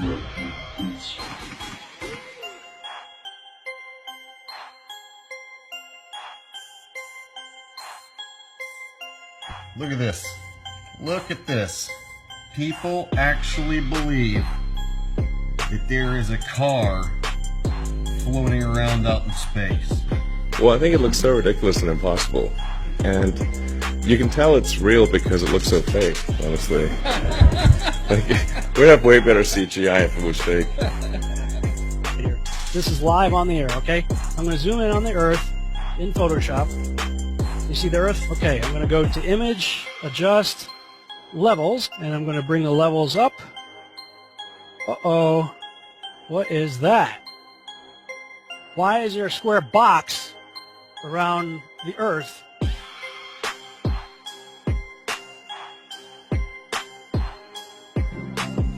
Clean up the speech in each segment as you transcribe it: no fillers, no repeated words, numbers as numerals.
Look at this. Look at this. People actually believe that there is a car floating around out in space. Well, I think it looks so ridiculous and impossible. And you can tell it's real because it looks so fake, honestly. We'd have way better CGI if it was fake. This is live on the air, okay? I'm going to zoom in on the Earth in Photoshop. You see the Earth? Okay, I'm going to go to Image, Adjust, Levels, and I'm going to bring the levels up. Uh-oh. What is that? Why is there a square box around the Earth?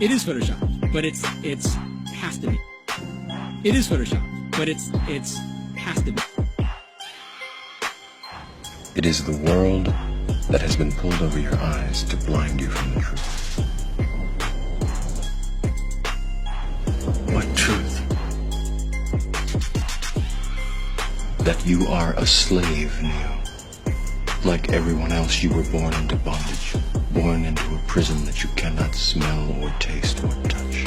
It is Photoshop, but it's has to be. It is Photoshop, but it's has to be. It is the world that has been pulled over your eyes to blind you from the truth. What truth? That you are a slave, Neo. Like everyone else, you were born into bondage, born into a prison that you cannot smell or taste or touch.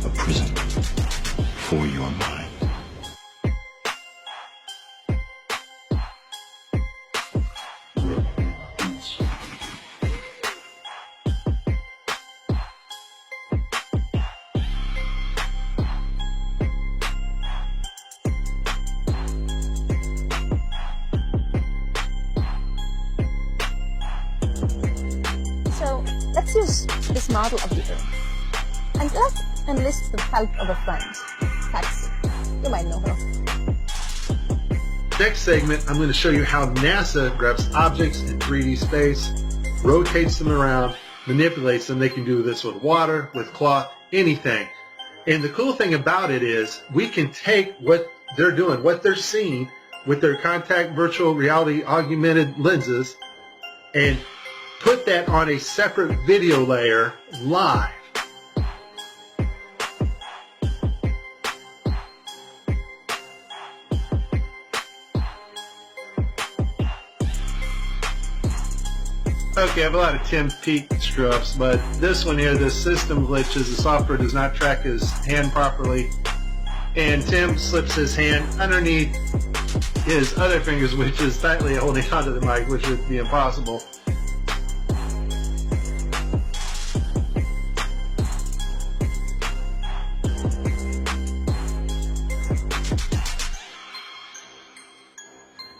A prison for your mind. So let's use this model of the Earth and let's enlist the help of a friend, Patsy. You might know her. Next segment, I'm going to show you how NASA grabs objects in 3D space, rotates them around, manipulates them. They can do this with water, with cloth, anything. And the cool thing about it is we can take what they're doing, what they're seeing with their contact virtual reality augmented lenses and put that on a separate video layer live. Okay, I have a lot of Tim Peake screw-ups, but this one here, the system glitches, the software does not track his hand properly, and Tim slips his hand underneath his other fingers, which is tightly holding onto the mic, which would be impossible.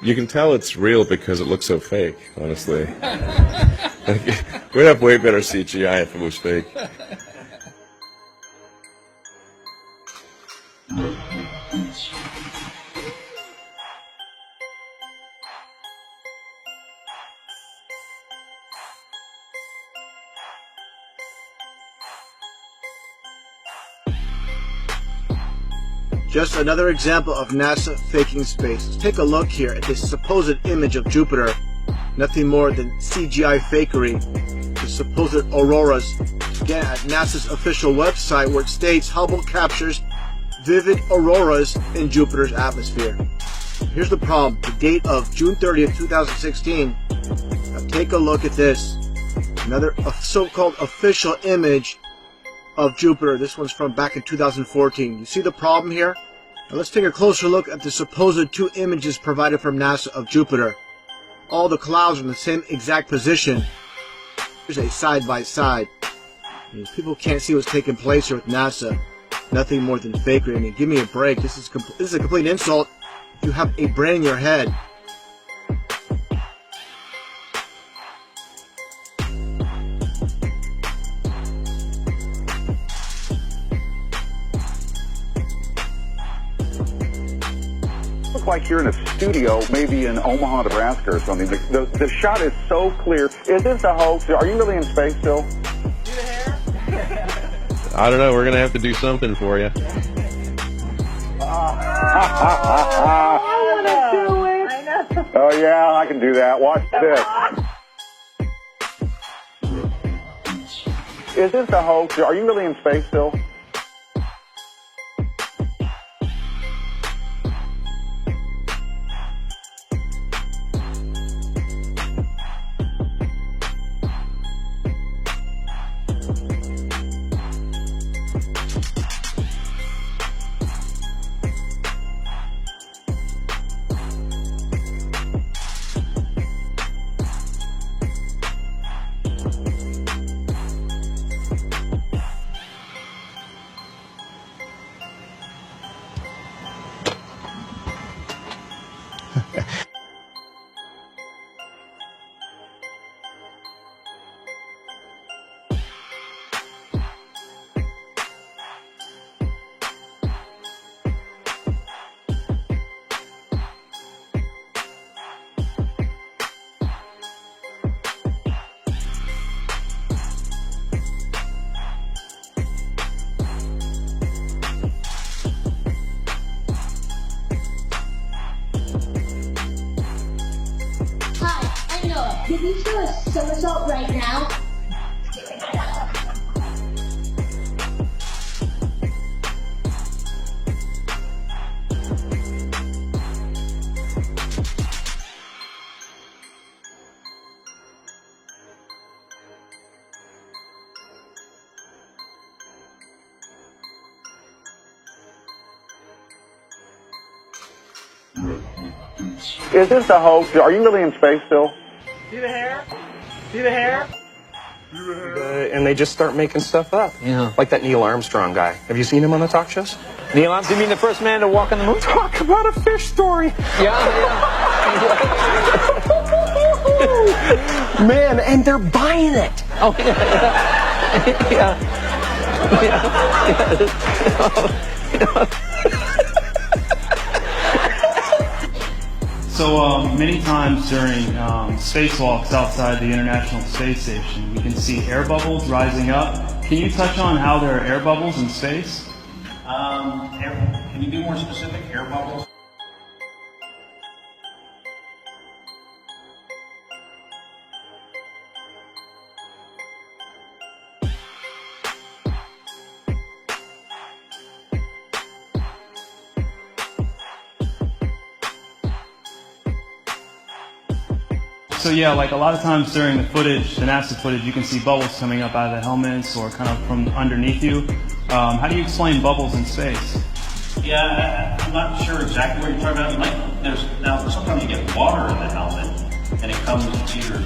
You can tell it's real because it looks so fake, honestly. We'd have way better CGI if it was fake. Just another example of NASA faking space. Let's take a look here at this supposed image of Jupiter. Nothing more than CGI fakery. The supposed auroras. Again, at NASA's official website where it states Hubble captures vivid auroras in Jupiter's atmosphere. Here's the problem. The date of June 30th, 2016. Now take a look at this. Another so-called official image of Jupiter. This one's from back in 2014. You see the problem here? Now let's take a closer look at the supposed two images provided from NASA of Jupiter. All the clouds are in the same exact position. Here's a side-by-side. People can't see what's taking place here with NASA. Nothing more than fakery. I mean, give me a break. This is a complete insult. You have a brain in your head. Like you're in a studio, maybe in Omaha, Nebraska or something. The shot is so clear. Is this a hoax? Are you really in space still? Do the hair? I don't know. We're going to have to do something for you. I want to do it. I know. Oh, yeah, I can do that. Watch this. Is this a hoax? Are you really in space still? Hi, I'm Noah. Can you do a somersault right now? Is this a hoax? Are you really in space still? See the hair? See the hair? And they just start making stuff up. Yeah. Like that Neil Armstrong guy. Have you seen him on the talk shows? Neil Armstrong, you mean the first man to walk on the moon? Talk about a fish story. Man, and they're buying it. Oh, yeah. So many times during spacewalks outside the International Space Station, we can see air bubbles rising up. Can you touch on how there are air bubbles in space? Can you be more specific? Air bubbles? So yeah, like a lot of times during the footage, the NASA footage, you can see bubbles coming up out of the helmets or kind of from underneath you. How do you explain bubbles in space? Yeah, I'm not sure exactly what you're talking about. Now, sometimes you get water in the helmet, and it comes either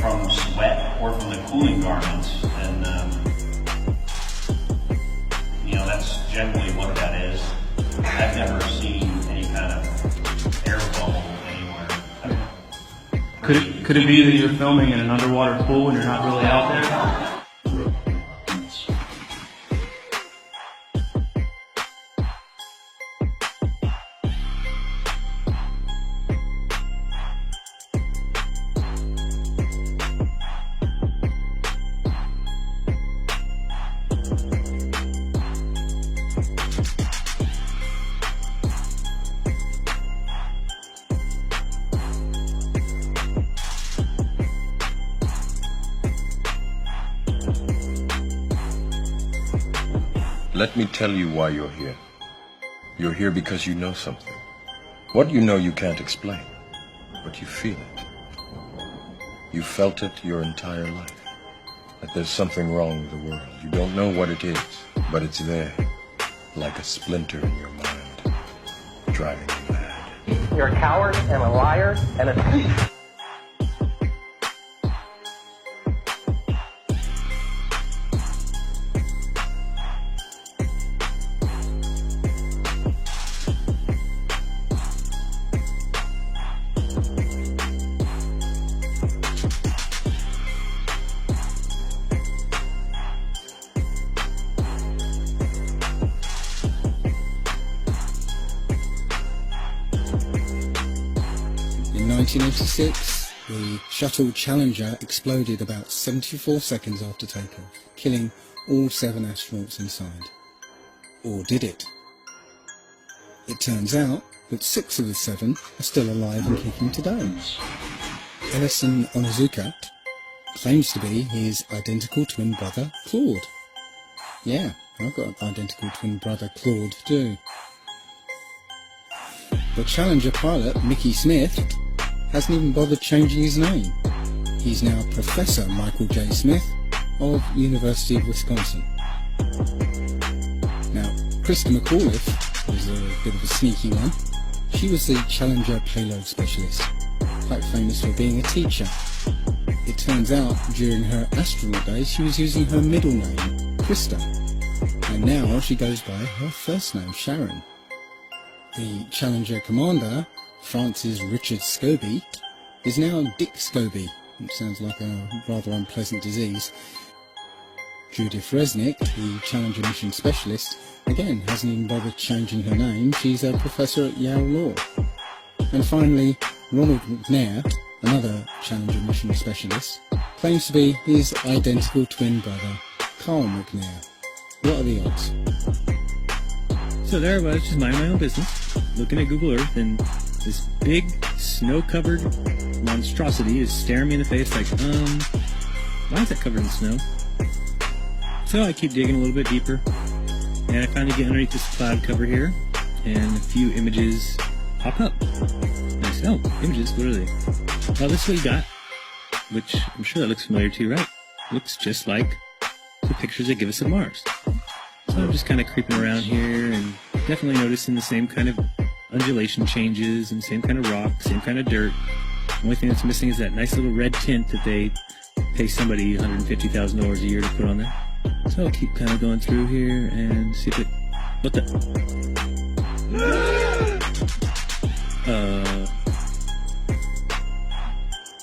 from sweat or from the cooling garments, and that's generally what that is. I've never seen any kind of air bubble anywhere. Could it be that you're filming in an underwater pool and you're not really out there? Let me tell you why you're here. You're here because you know something. What you know you can't explain, but you feel it. You felt it your entire life. That there's something wrong with the world. You don't know what it is, but it's there, like a splinter in your mind, driving you mad. You're a coward and a liar and a thief. In 1986, the shuttle Challenger exploded about 74 seconds after takeoff, killing all 7 astronauts inside. Or did it? It turns out that 6 of the 7 are still alive and kicking today. Ellison Onizuka, claims to be his identical twin brother, Claude. Yeah, I've got an identical twin brother, Claude, too. But Challenger pilot Mickey Smith hasn't even bothered changing his name. He's now Professor Michael J. Smith of University of Wisconsin. Now, Krista McAuliffe was a bit of a sneaky one. She was the Challenger payload specialist, quite famous for being a teacher. It turns out during her astronaut days she was using her middle name, Krista, and now she goes by her first name, Sharon. The Challenger commander, Francis Richard Scobie, is now Dick Scobie, which sounds like a rather unpleasant disease. Judith Resnick, the Challenger mission specialist, again hasn't even bothered changing her name. She's a professor at Yale Law. And finally, Ronald McNair, another Challenger mission specialist, claims to be his identical twin brother, Carl McNair. What are the odds? So there I was, just minding my own business, looking at Google Earth, and this big, snow-covered monstrosity is staring me in the face like, why is that covered in snow? So I keep digging a little bit deeper, and I finally get underneath this cloud cover here, and a few images pop up. And I said, oh, images, what are they? Well, this is what you got, which I'm sure that looks familiar to you, right? Looks just like the pictures they give us of Mars. So I'm just kind of creeping around here and definitely noticing the same kind of undulation changes and same kind of rock, same kind of dirt. The only thing that's missing is that nice little red tint that they pay somebody $150,000 a year to put on there. So I'll keep kind of going through here and see if it... What the...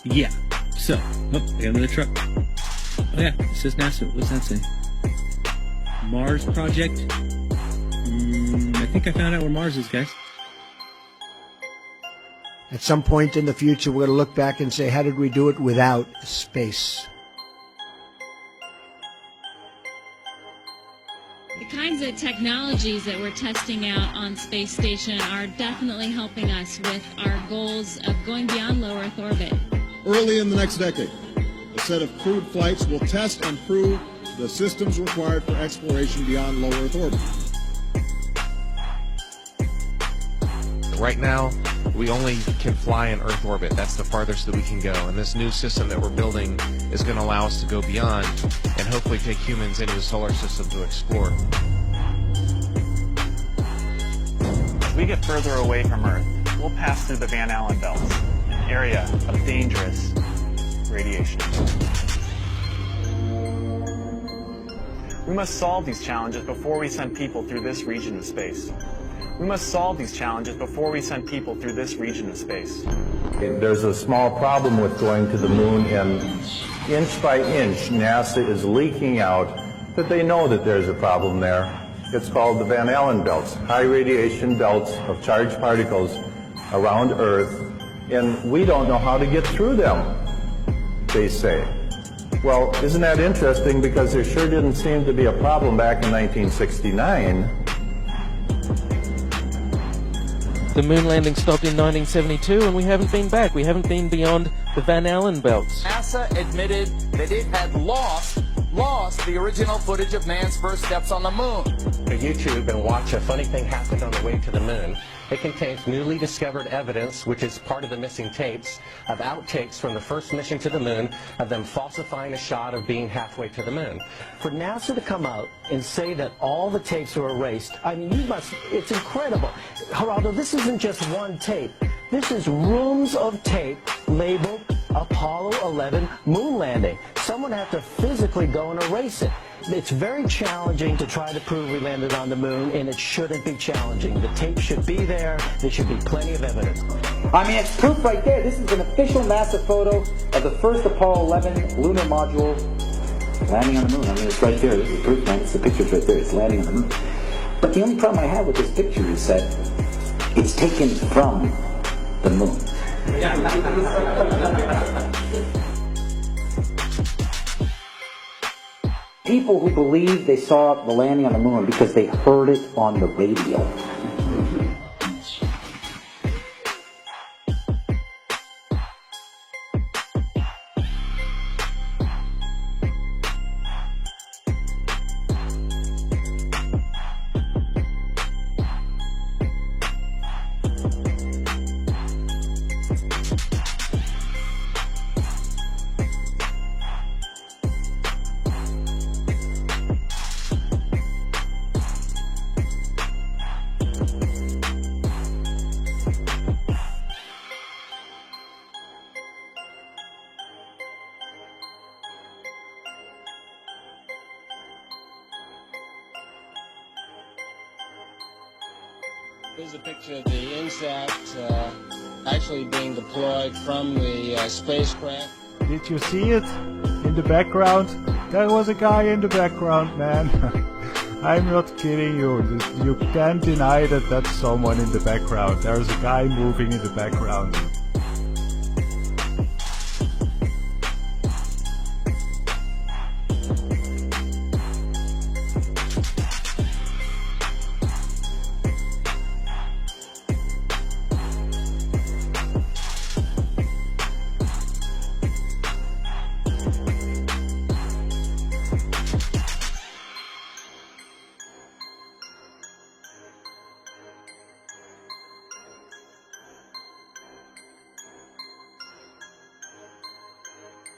Yeah. So, I got another truck. Oh yeah, it says NASA. What's that say? Mars Project? I think I found out where Mars is, guys. At some point in the future, we're going to look back and say, how did we do it without space? The kinds of technologies that we're testing out on Space Station are definitely helping us with our goals of going beyond low Earth orbit. Early in the next decade, a set of crewed flights will test and prove the systems required for exploration beyond low Earth orbit. Right now, we only can fly in Earth orbit. That's the farthest that we can go. And this new system that we're building is going to allow us to go beyond and hopefully take humans into the solar system to explore. As we get further away from Earth, we'll pass through the Van Allen belts, an area of dangerous radiation. We must solve these challenges before we send people through this region of space. We must solve these challenges before we send people through this region of space. There's a small problem with going to the moon, and inch by inch, NASA is leaking out that they know that there's a problem there. It's called the Van Allen belts, high radiation belts of charged particles around Earth, and we don't know how to get through them, they say. Well, isn't that interesting, because there sure didn't seem to be a problem back in 1969. The moon landing stopped in 1972 and we haven't been back. We haven't been beyond the Van Allen belts. NASA admitted that it had lost the original footage of man's first steps on the moon. Go to YouTube and watch A Funny Thing Happened on the Way to the Moon. It contains newly discovered evidence, which is part of the missing tapes, of outtakes from the first mission to the moon, of them falsifying a shot of being halfway to the moon. For NASA to come out and say that all the tapes were erased, I mean, it's incredible. Geraldo, this isn't just one tape. This is rooms of tape labeled Apollo 11 moon landing. Someone had to physically go and erase it. It's very challenging to try to prove we landed on the moon, and it shouldn't be challenging. The tape should be there. There should be plenty of evidence. I mean, it's proof right there. This is an official NASA photo of the first Apollo 11 lunar module landing on the moon. I mean, it's right there. This is proof, man. It's the picture's right there. It's landing on the moon. But the only problem I have with this picture is that it's taken from the moon. People who believe they saw the landing on the moon because they heard it on the radio. Here's a picture of the INSAT actually being deployed from the spacecraft. Did you see it in the background? There was a guy in the background, man. I'm not kidding you. You can't deny that that's someone in the background. There's a guy moving in the background.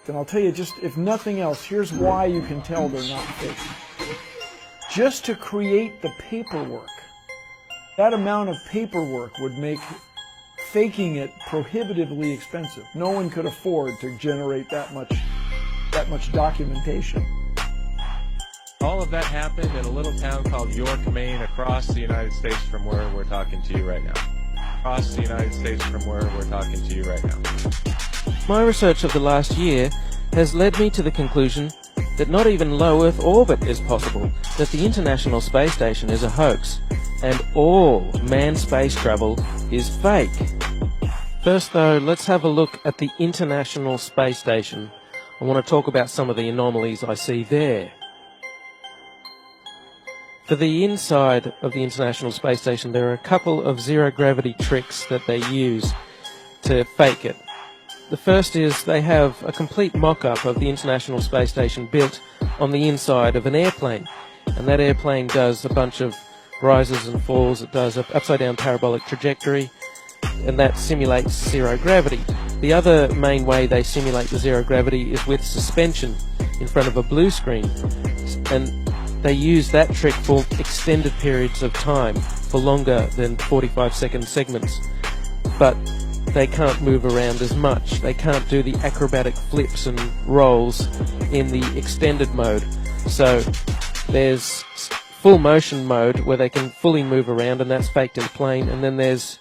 And I'll tell you, just if nothing else, here's why you can tell they're not fake. Just to create the paperwork, that amount of paperwork would make faking it prohibitively expensive. No one could afford to generate that much documentation. All of that happened in a little town called York, Maine, across the United States from where we're talking to you right now. Across the United States from where we're talking to you right now. My research of the last year has led me to the conclusion that not even low Earth orbit is possible, that the International Space Station is a hoax, and all manned space travel is fake. First though, let's have a look at the International Space Station. I want to talk about some of the anomalies I see there. For the inside of the International Space Station, there are a couple of zero-gravity tricks that they use to fake it. The first is they have a complete mock-up of the International Space Station built on the inside of an airplane. And that airplane does a bunch of rises and falls. It does an upside-down parabolic trajectory, and that simulates zero gravity. The other main way they simulate the zero gravity is with suspension in front of a blue screen. And they use that trick for extended periods of time, for longer than 45-second segments. But they can't move around as much. They can't do the acrobatic flips and rolls in the extended mode. So there's full motion mode where they can fully move around, and that's faked in plane, and then there's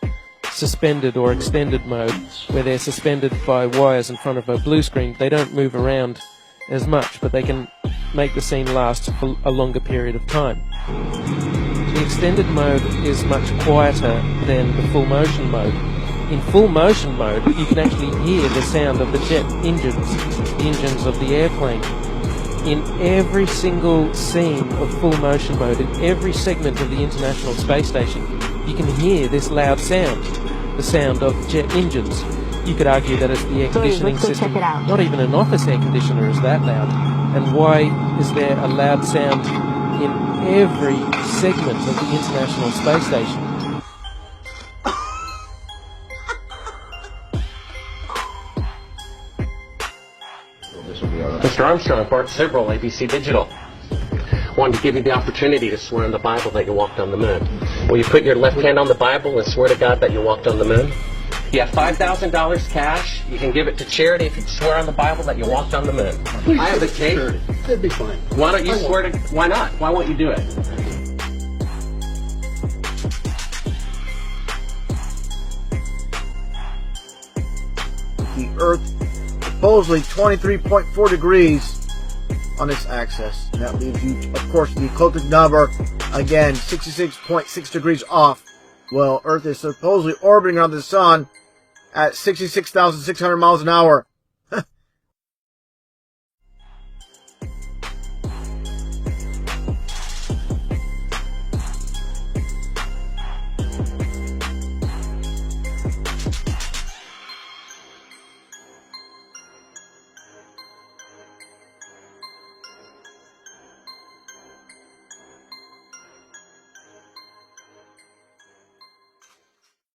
suspended or extended mode where they're suspended by wires in front of a blue screen. They don't move around as much, but they can make the scene last for a longer period of time. The extended mode is much quieter than the full motion mode. In full motion mode, you can actually hear the sound of the jet engines, the engines of the airplane. In every single scene of full motion mode, in every segment of the International Space Station, you can hear this loud sound, the sound of jet engines. You could argue that it's the air conditioning system. Not even an office air conditioner is that loud. And why is there a loud sound in every segment of the International Space Station? Mr. Armstrong, Bart Sibrel, ABC Digital. Wanted to give you the opportunity to swear on the Bible that you walked on the moon. Will you put your left hand on the Bible and swear to God that you walked on the moon? You have $5,000 cash. You can give it to charity if you swear on the Bible that you walked on the moon. Please I have the tape. That'd be fine. Why don't you swear to... Why not? Why won't you do it? The Earth supposedly 23.4 degrees on its axis. And that leaves you, of course, the ecliptic number, again, 66.6 degrees off. Well, Earth is supposedly orbiting around the sun at 66,600 miles an hour.